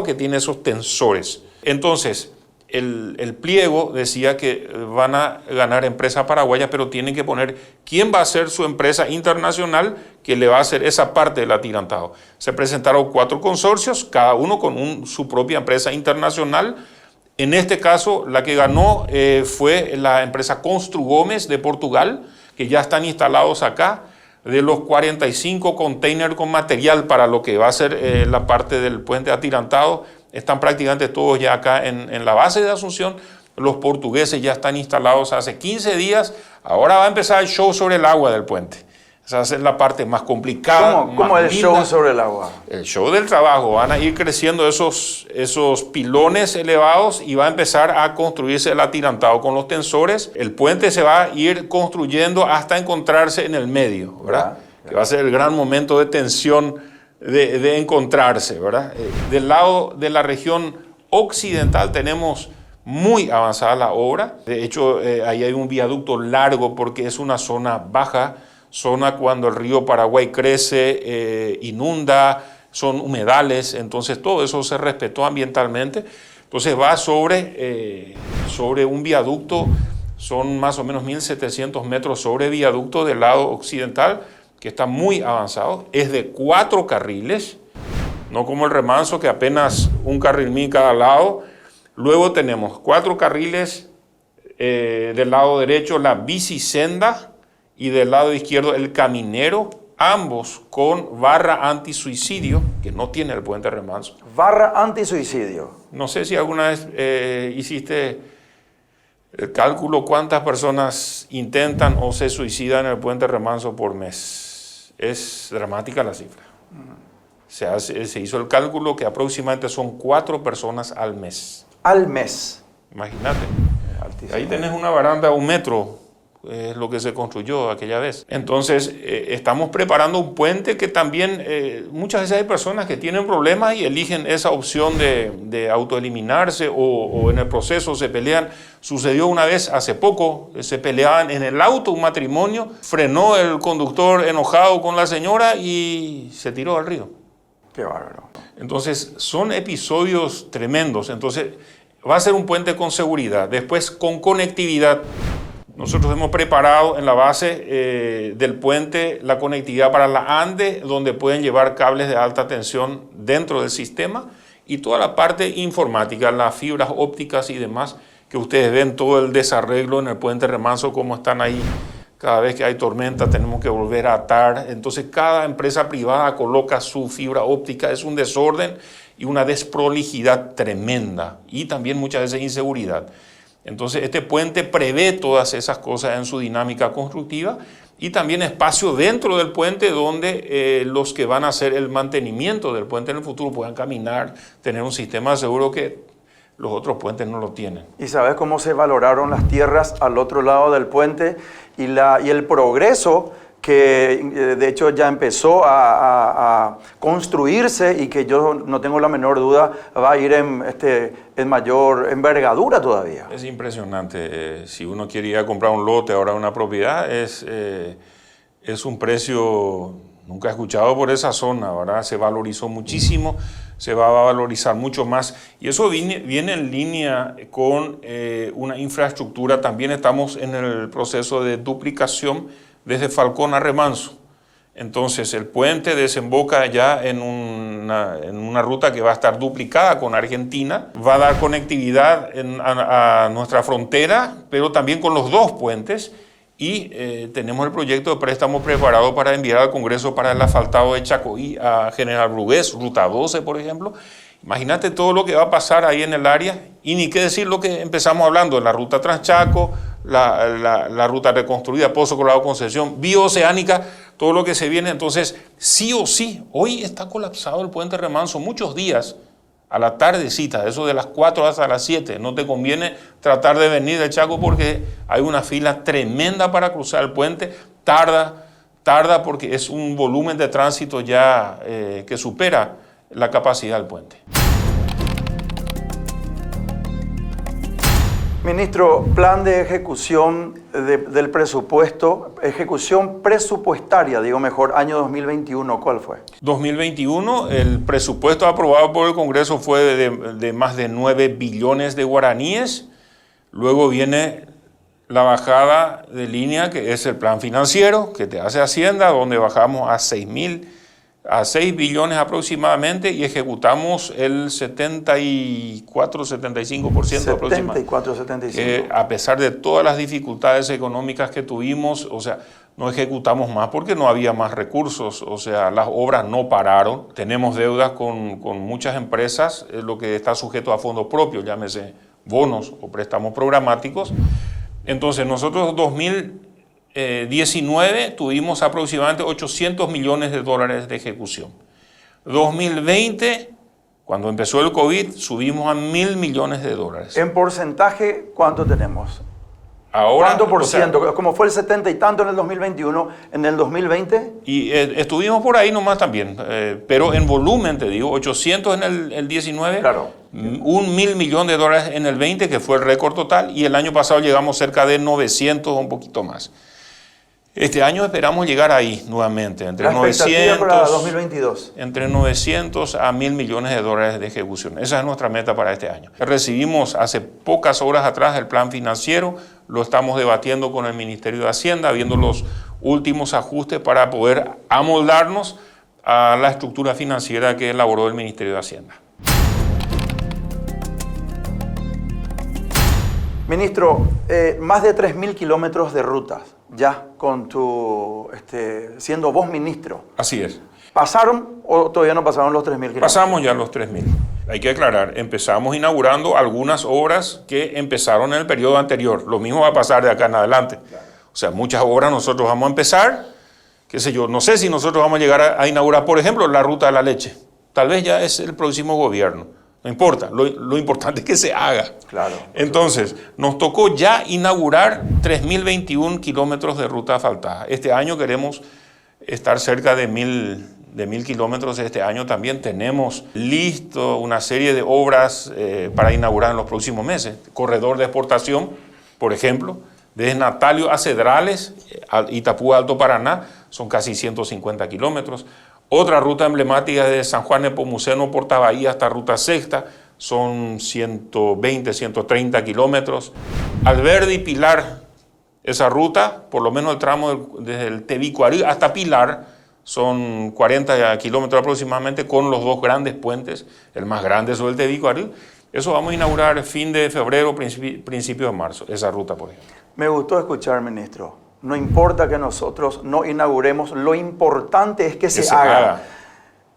que tiene esos tensores. Entonces, el pliego decía que van a ganar empresas paraguayas, pero tienen que poner quién va a ser su empresa internacional que le va a hacer esa parte del atirantado. Se presentaron 4 consorcios, cada uno con su propia empresa internacional. En este caso, la que ganó fue la empresa Construgomes de Portugal, que ya están instalados acá. De los 45 containers con material para lo que va a ser la parte del puente atirantado, están prácticamente todos ya acá en la base de Asunción. Los portugueses ya están instalados hace 15 días. Ahora va a empezar el show sobre el agua del puente. Esa es la parte más complicada. ¿Cómo es el show sobre el agua? El show del trabajo. Van a ir creciendo esos pilones elevados y va a empezar a construirse el atirantado con los tensores. El puente se va a ir construyendo hasta encontrarse en el medio, ¿verdad? Que va a ser el gran momento de tensión de encontrarse, ¿verdad? Del lado de la región occidental tenemos muy avanzada la obra. De hecho, ahí hay un viaducto largo porque es una zona baja, zona cuando el río Paraguay crece, inunda, son humedales, entonces todo eso se respetó ambientalmente. Entonces va sobre un viaducto, son más o menos 1.700 metros sobre viaducto del lado occidental, que está muy avanzado, es de 4 carriles, no como el remanso que apenas un carril mil cada lado. Luego tenemos 4 carriles del lado derecho, la bicisenda, y del lado izquierdo el caminero, ambos con barra antisuicidio, que no tiene el puente remanso. Barra antisuicidio. No sé si alguna vez hiciste el cálculo cuántas personas intentan o se suicidan en el puente remanso por mes. Es dramática la cifra. Se hizo el cálculo que aproximadamente son 4 personas al mes. Al mes. Imagínate. Altísimo. Ahí tenés una baranda de 1 metro. Es lo que se construyó aquella vez. Entonces, estamos preparando un puente que también, muchas veces hay personas que tienen problemas y eligen esa opción de autoeliminarse o en el proceso se pelean. Sucedió una vez hace poco, se peleaban en el auto, un matrimonio, frenó el conductor enojado con la señora y se tiró al río. Qué bárbaro. Entonces, son episodios tremendos. Entonces, va a ser un puente con seguridad, después con conectividad. Nosotros hemos preparado en la base del puente la conectividad para la ANDE, donde pueden llevar cables de alta tensión dentro del sistema, y toda la parte informática, las fibras ópticas y demás, que ustedes ven todo el desarreglo en el puente remanso, cómo están ahí. Cada vez que hay tormenta tenemos que volver a atar. Entonces cada empresa privada coloca su fibra óptica. Es un desorden y una desprolijidad tremenda, y también muchas veces inseguridad. Entonces este puente prevé todas esas cosas en su dinámica constructiva, y también espacio dentro del puente donde los que van a hacer el mantenimiento del puente en el futuro puedan caminar, tener un sistema seguro que los otros puentes no lo tienen. ¿Y sabes cómo se valoraron las tierras al otro lado del puente y el progreso que de hecho ya empezó a construirse y que yo no tengo la menor duda va a ir en mayor envergadura todavía? Es impresionante. Si uno quiere ir a comprar un lote, ahora una propiedad, es un precio nunca escuchado por esa zona, ¿verdad? Se valorizó muchísimo, se va a valorizar mucho más, y eso viene en línea con una infraestructura. También estamos en el proceso de duplicación desde Falcón a Remanso. Entonces el puente desemboca ya en una ruta que va a estar duplicada con Argentina, va a dar conectividad a nuestra frontera, pero también con los 2 puentes, y tenemos el proyecto de préstamo preparado para enviar al Congreso para el asfaltado de Chacoí a General Brugués, Ruta 12, por ejemplo. Imagínate todo lo que va a pasar ahí en el área, y ni qué decir lo que empezamos hablando de la ruta Transchaco, la ruta reconstruida, Pozo Colorado Concepción, bioceánica, todo lo que se viene. Entonces, sí o sí, hoy está colapsado el puente remanso muchos días, a la tardecita, eso de las 4 hasta las 7. No te conviene tratar de venir del Chaco porque hay una fila tremenda para cruzar el puente. Tarda porque es un volumen de tránsito ya que supera la capacidad del puente. Ministro, plan de ejecución del presupuesto, ejecución presupuestaria, digo mejor, año 2021, ¿cuál fue? 2021, el presupuesto aprobado por el Congreso fue de más de 9 billones de guaraníes. Luego viene la bajada de línea, que es el plan financiero que te hace Hacienda, donde bajamos a 6.000 a 6 billones aproximadamente y ejecutamos el 74-75% aproximadamente. 74-75%. A pesar de todas las dificultades económicas que tuvimos, o sea, no ejecutamos más porque no había más recursos, o sea, las obras no pararon. Tenemos deudas con muchas empresas, lo que está sujeto a fondos propios, llámese bonos o préstamos programáticos. Entonces, nosotros 2019 tuvimos aproximadamente 800 millones de dólares de ejecución. 2020, cuando empezó el COVID, subimos a 1.000 millones de dólares. En porcentaje, ¿cuánto tenemos? Ahora, ¿Cuánto por o sea, ciento? Como fue el 70 y tanto en el 2021, en el 2020. Y estuvimos por ahí nomás también, pero en volumen, te digo, 800 en el 19, Claro. 1.000 millones de dólares en el 20, que fue el récord total, y el año pasado llegamos cerca de 900 o un poquito más. Este año esperamos llegar ahí nuevamente, La expectativa para 2022. entre 900 a 1.000 millones de dólares de ejecución. Esa es nuestra meta para este año. Recibimos hace pocas horas atrás el plan financiero, lo estamos debatiendo con el Ministerio de Hacienda, viendo los últimos ajustes para poder amoldarnos a la estructura financiera que elaboró el Ministerio de Hacienda. Ministro, más de 3.000 kilómetros de rutas, ya con siendo vos ministro. Así es. ¿Pasaron o todavía no pasaron los 3.000 kilómetros? Pasamos ya los 3.000. Hay que aclarar, empezamos inaugurando algunas obras que empezaron en el periodo anterior. Lo mismo va a pasar de acá en adelante. O sea, muchas obras nosotros vamos a empezar, qué sé yo, no sé si nosotros vamos a llegar a inaugurar, por ejemplo, la ruta de la leche. Tal vez ya es el próximo gobierno. No importa, lo importante es que se haga. Claro. Entonces, nos tocó ya inaugurar 3.021 kilómetros de ruta asfaltada. Este año queremos estar cerca de 1.000 kilómetros. Este año también tenemos listo una serie de obras para inaugurar en los próximos meses. Corredor de exportación, por ejemplo, desde Natalio a Cedrales, Itapú, Alto Paraná, son casi 150 kilómetros. Otra ruta emblemática de San Juan Nepomuceno, Porta Bahía hasta Ruta Sexta, son 120, 130 kilómetros. Alberdi y Pilar, esa ruta, por lo menos el tramo desde el Tebicuarí hasta Pilar, son 40 kilómetros aproximadamente, con los dos grandes puentes, el más grande sobre el Tebicuarí. Eso vamos a inaugurar fin de febrero, principio de marzo, esa ruta, por ejemplo. Me gustó escuchar, ministro. No importa que nosotros no inauguremos, lo importante es que se haga.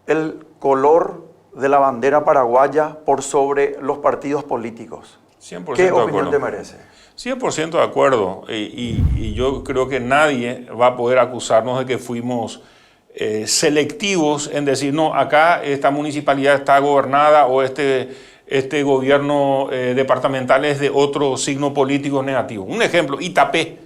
El color de la bandera paraguaya por sobre los partidos políticos. 100% ¿Qué de opinión acuerdo. te merece? 100% de acuerdo. Y yo creo que nadie va a poder acusarnos de que fuimos selectivos en decir, no, acá esta municipalidad está gobernada o este gobierno departamental es de otro signo político negativo. Un ejemplo, Itapé,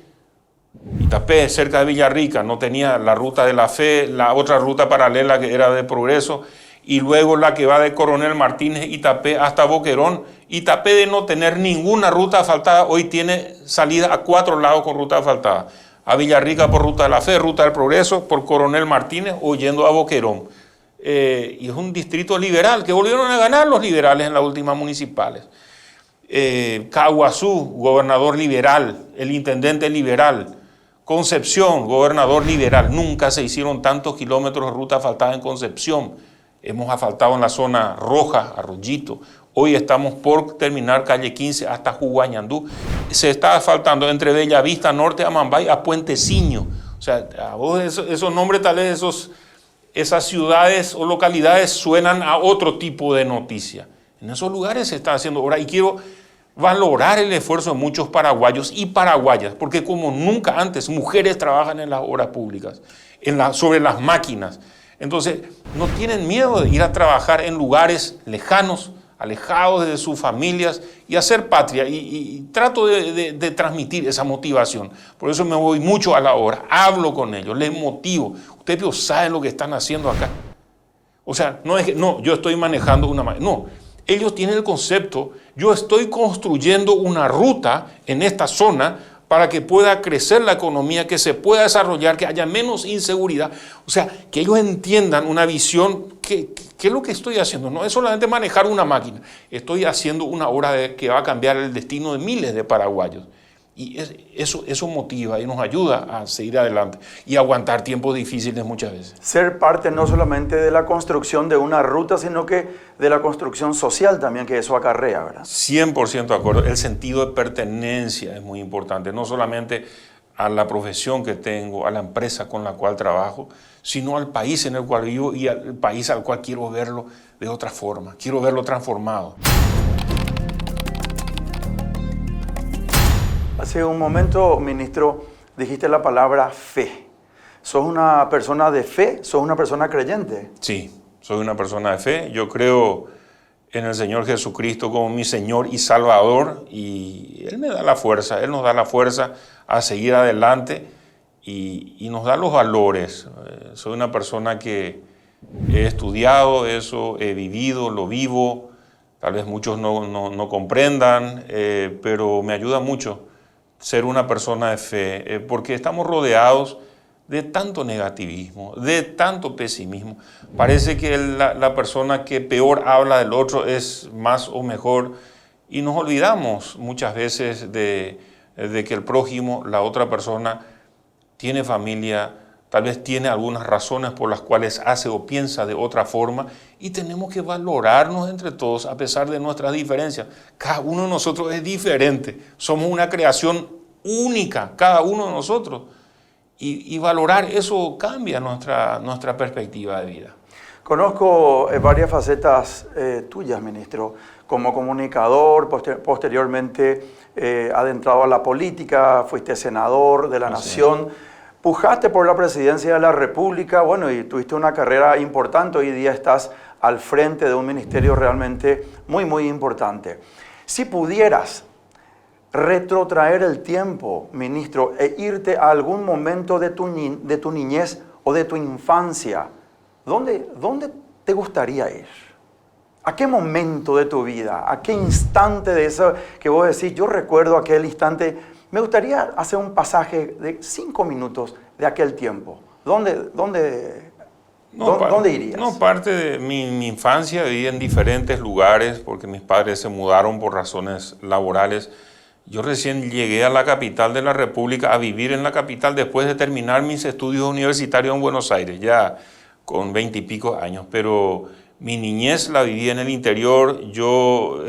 cerca de Villarrica, no tenía la ruta de la fe, la otra ruta paralela que era de Progreso, y luego la que va de Coronel Martínez, Itapé, hasta Boquerón. Itapé, de no tener ninguna ruta asfaltada, hoy tiene salida a 4 lados con ruta asfaltada. A Villarrica por ruta de la fe, ruta del Progreso, por Coronel Martínez, o yendo a Boquerón. Y es un distrito liberal, que volvieron a ganar los liberales en las últimas municipales. Caguazú, gobernador liberal, el intendente liberal. Concepción, gobernador liberal. Nunca se hicieron tantos kilómetros de ruta asfaltada en Concepción. Hemos asfaltado en la zona roja, Arroyito. Hoy estamos por terminar calle 15 hasta Juguañandú. Se está asfaltando entre Bellavista Norte, Amambay, a Puenteciño. O sea, a vos esos nombres, tal vez esas ciudades o localidades suenan a otro tipo de noticia. En esos lugares se está haciendo obra, y quiero valorar el esfuerzo de muchos paraguayos y paraguayas, porque como nunca antes, mujeres trabajan en las obras públicas, sobre las máquinas. Entonces, no tienen miedo de ir a trabajar en lugares lejanos, alejados de sus familias, y hacer patria. Y trato de transmitir esa motivación. Por eso me voy mucho a la obra, hablo con ellos, les motivo. Ustedes saben lo que están haciendo acá. O sea, no es que, no, yo estoy manejando una máquina. No, ellos tienen el concepto, yo estoy construyendo una ruta en esta zona para que pueda crecer la economía, que se pueda desarrollar, que haya menos inseguridad. O sea, que ellos entiendan una visión, ¿qué es lo que estoy haciendo? No es solamente manejar una máquina, estoy haciendo una obra que va a cambiar el destino de miles de paraguayos. Y eso motiva y nos ayuda a seguir adelante y aguantar tiempos difíciles muchas veces. Ser parte no solamente de la construcción de una ruta, sino que de la construcción social también que eso acarrea, ¿verdad? 100% de acuerdo. El sentido de pertenencia es muy importante, no solamente a la profesión que tengo, a la empresa con la cual trabajo, sino al país en el cual vivo y al país al cual quiero verlo de otra forma, quiero verlo transformado. Hace un momento, ministro, dijiste la palabra fe. ¿Sos una persona de fe? ¿Sos una persona creyente? Sí, soy una persona de fe. Yo creo en el Señor Jesucristo como mi Señor y Salvador, y Él me da la fuerza, Él nos da la fuerza a seguir adelante y nos da los valores. Soy una persona que he estudiado eso, he vivido, lo vivo. Tal vez muchos no comprendan, pero me ayuda mucho ser una persona de fe, porque estamos rodeados de tanto negativismo, de tanto pesimismo. Parece que la persona que peor habla del otro es más o mejor, y nos olvidamos muchas veces de que el prójimo, la otra persona, tiene familia, tal vez tiene algunas razones por las cuales hace o piensa de otra forma, y tenemos que valorarnos entre todos a pesar de nuestras diferencias. Cada uno de nosotros es diferente, somos una creación única, cada uno de nosotros, y valorar eso cambia nuestra perspectiva de vida. Conozco varias facetas tuyas, ministro, como comunicador, posteriormente adentrado a la política, fuiste senador de la Nación. Pujaste por la presidencia de la República, bueno, y tuviste una carrera importante. Hoy día estás al frente de un ministerio realmente muy, muy importante. Si pudieras retrotraer el tiempo, ministro, e irte a algún momento de tu niñez o de tu infancia, ¿dónde te gustaría ir? ¿A qué momento de tu vida? ¿A qué instante de eso que vos decís, yo recuerdo aquel instante? Me gustaría hacer un pasaje de 5 minutos de aquel tiempo. ¿Dónde irías? No, parte de mi infancia viví en diferentes lugares porque mis padres se mudaron por razones laborales. Yo recién llegué a la capital de la República, a vivir en la capital después de terminar mis estudios universitarios en Buenos Aires, ya con 20 y pico años. Pero mi niñez la viví en el interior. Yo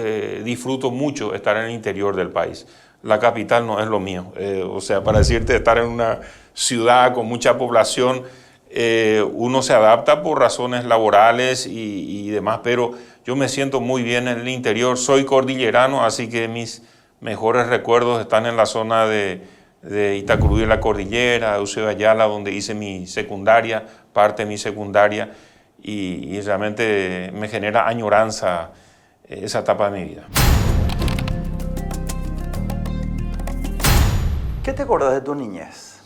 disfruto mucho estar en el interior del país. La capital no es lo mío. O sea, para decirte, estar en una ciudad con mucha población, uno se adapta por razones laborales y demás, pero yo me siento muy bien en el interior. Soy cordillerano, así que mis mejores recuerdos están en la zona de Itacurú de la Cordillera, Eusebio Ayala, donde hice mi secundaria, parte de mi secundaria, y realmente me genera añoranza esa etapa de mi vida. ¿Qué te acuerdas de tu niñez?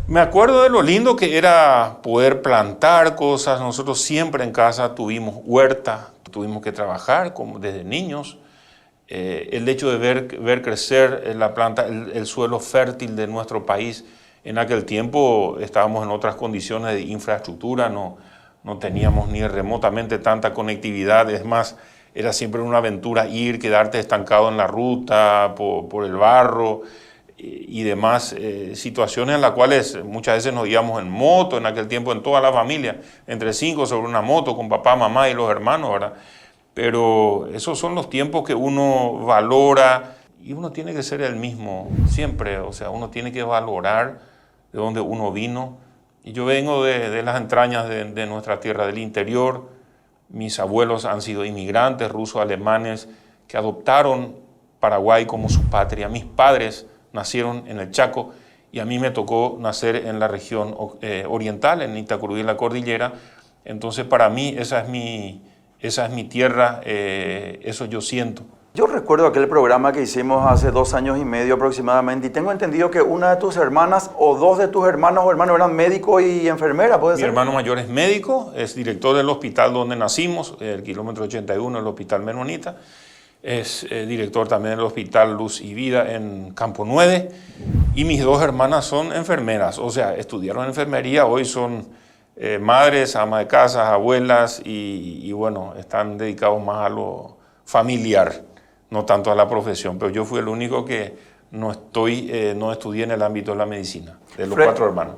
Me acuerdo de lo lindo que era poder plantar cosas. Nosotros siempre en casa tuvimos huerta, tuvimos que trabajar desde niños. El hecho de ver crecer la planta, el suelo fértil de nuestro país. En aquel tiempo estábamos en otras condiciones de infraestructura, no teníamos ni remotamente tanta conectividad. Es más, era siempre una aventura quedarte estancado en la ruta, por el barro y demás. Situaciones en las cuales muchas veces nos íbamos en moto, en aquel tiempo en toda la familia, entre 5 sobre una moto, con papá, mamá y los hermanos, ¿verdad? Pero esos son los tiempos que uno valora y uno tiene que ser el mismo siempre. O sea, uno tiene que valorar de dónde uno vino. Y yo vengo de las entrañas de nuestra tierra, del interior. Mis abuelos han sido inmigrantes rusos, alemanes, que adoptaron Paraguay como su patria. Mis padres nacieron en el Chaco y a mí me tocó nacer en la región oriental, en Itacurú de la Cordillera. Entonces, para mí, esa es mi tierra, eso yo siento. Yo recuerdo aquel programa que hicimos hace 2 años y medio aproximadamente, y tengo entendido que una de tus hermanas o 2 de tus hermanos o hermanos eran médico y enfermera, ¿puede ser? Mi hermano mayor es médico, es director del hospital donde nacimos, el kilómetro 81, el Hospital Menonita. Es director también del Hospital Luz y Vida en Campo 9. Y mis 2 hermanas son enfermeras, o sea, estudiaron enfermería, hoy son madres, amas de casa, abuelas y bueno, están dedicados más a lo familiar, no tanto a la profesión. Pero yo fui el único que no estudié en el ámbito de la medicina, de los 4 hermanos.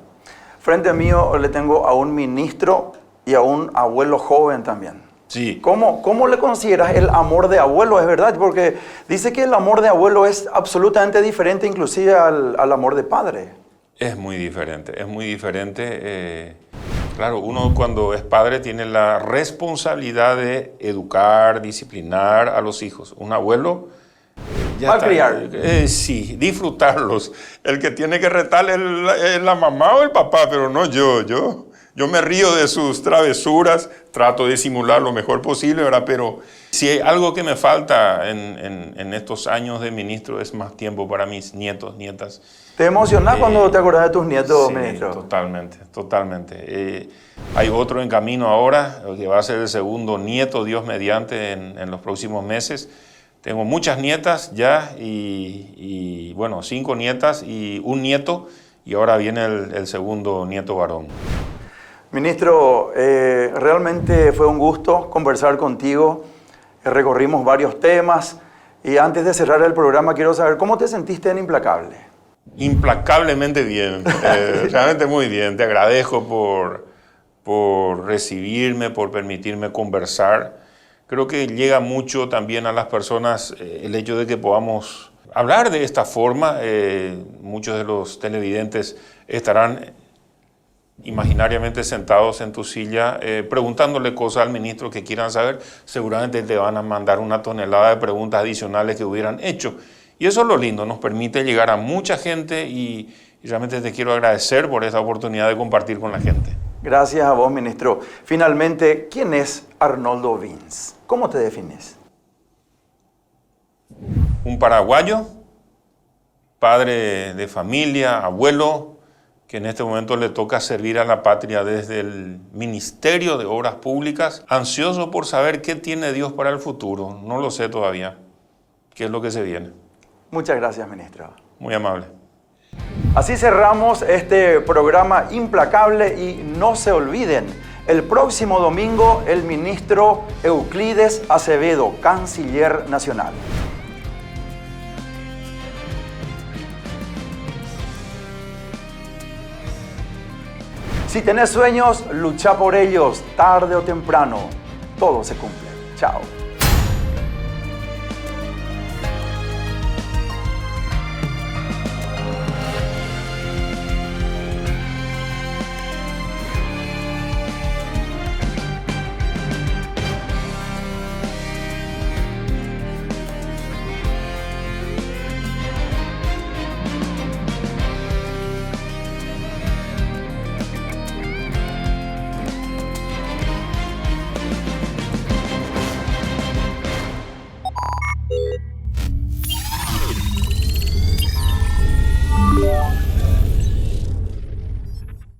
Frente mío le tengo a un ministro y a un abuelo joven también. Sí. ¿Cómo le consideras el amor de abuelo? Es verdad, porque dice que el amor de abuelo es absolutamente diferente inclusive al amor de padre. Es muy diferente, es muy diferente. Claro, uno cuando es padre tiene la responsabilidad de educar, disciplinar a los hijos. Un abuelo ya está. Criar. Sí, disfrutarlos. El que tiene que retar es la mamá o el papá, pero no yo. Yo me río de sus travesuras, trato de simular lo mejor posible, ¿verdad? Pero si hay algo que me falta en estos años de ministro es más tiempo para mis nietos, nietas. ¿Te emocionás cuando te acordás de tus nietos, sí, ministro? Totalmente. Hay otro en camino ahora, que va a ser el segundo nieto, Dios mediante, en los próximos meses. Tengo muchas nietas ya y bueno, 5 nietas y un nieto, y ahora viene el segundo nieto varón. Ministro, realmente fue un gusto conversar contigo. Recorrimos varios temas y antes de cerrar el programa quiero saber cómo te sentiste en Implacable. Implacablemente bien, realmente muy bien. Te agradezco por recibirme, por permitirme conversar. Creo que llega mucho también a las personas el hecho de que podamos hablar de esta forma. Muchos de los televidentes estarán imaginariamente sentados en tu silla preguntándole cosas al ministro que quieran saber. Seguramente te van a mandar una tonelada de preguntas adicionales que hubieran hecho. Y eso es lo lindo, nos permite llegar a mucha gente y realmente te quiero agradecer por esta oportunidad de compartir con la gente. Gracias a vos, ministro. Finalmente, ¿quién es Arnoldo Vins? ¿Cómo te defines? Un paraguayo, padre de familia, abuelo, que en este momento le toca servir a la patria desde el Ministerio de Obras Públicas, ansioso por saber qué tiene Dios para el futuro. No lo sé todavía, qué es lo que se viene. Muchas gracias, ministro. Muy amable. Así cerramos este programa Implacable y no se olviden, el próximo domingo el ministro Euclides Acevedo, canciller nacional. Si tenés sueños, lucha por ellos, tarde o temprano, todo se cumple. Chao.